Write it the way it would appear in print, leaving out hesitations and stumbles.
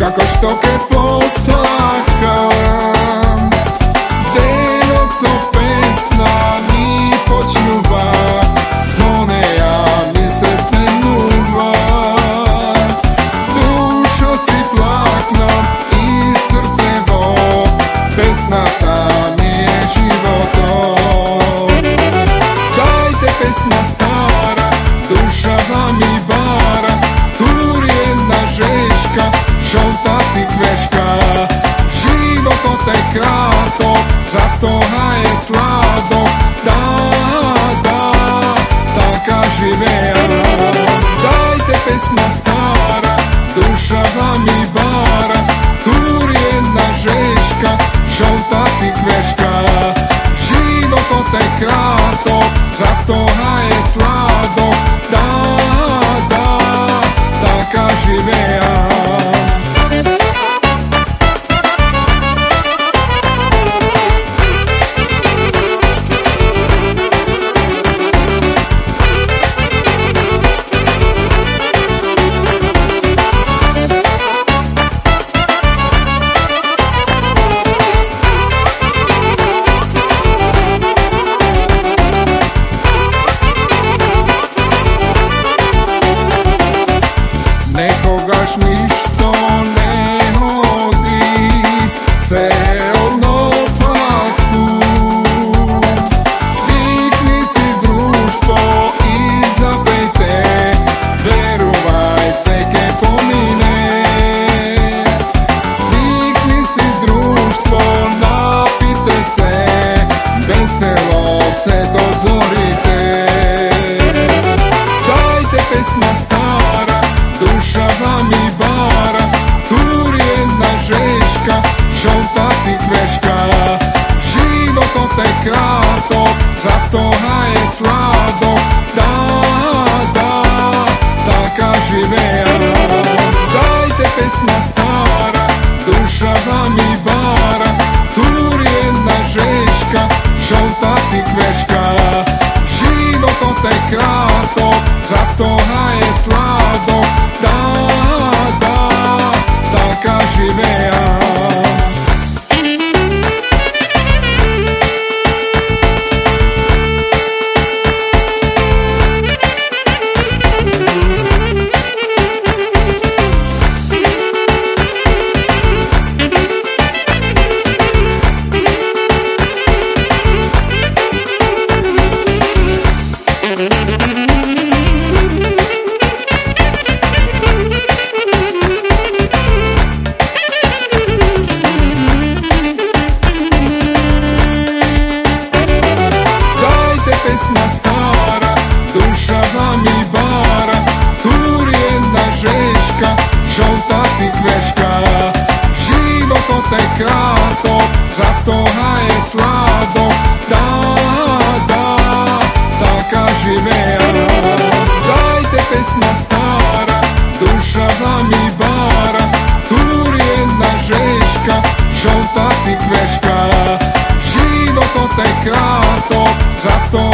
kako štoke posaham. Denoco pesna mi počnuva, soneja mi se stenuva. Dušo si plaknom i srcevo, pesna ta mi je životom. Dajte pesna stara, duša vam i bara, tur jedna žeška, žolta ti kveška. Život od te krato, zato ga je slado, da, taka živeja. Dajte pesna stara, duša vam i bara, tur jedna žeška, žolta ti kveška. Život od te krato, zato ga je slado, da, taka živeja. Nekogaš ništo ne hodi, celno plaku. Vikni si društvo i zapejte, veruvaj se ke pomine. Vikni si društvo, napite se, veselo se dozorite. Dajte pesna stara, duša vam i bara, tur jedna žeška, žolta ti kveška. Život od te krato, zato ga je slado, da, taka živeja. Dajte pesna stara, duša vam i bara, tur jedna žeška, žolta ti kveška. Život od te krato, zato ga je slado, da, taka živeja. Pesna stara, duša vam i bara, tur jedna žeška, žolta ti kveška. Život od te krato, zato ga je slado, da, taka živeja. Dajte pesna stara, duša vam i bara, tur jedna žeška, žolta ti kveška. Život od te krato, zato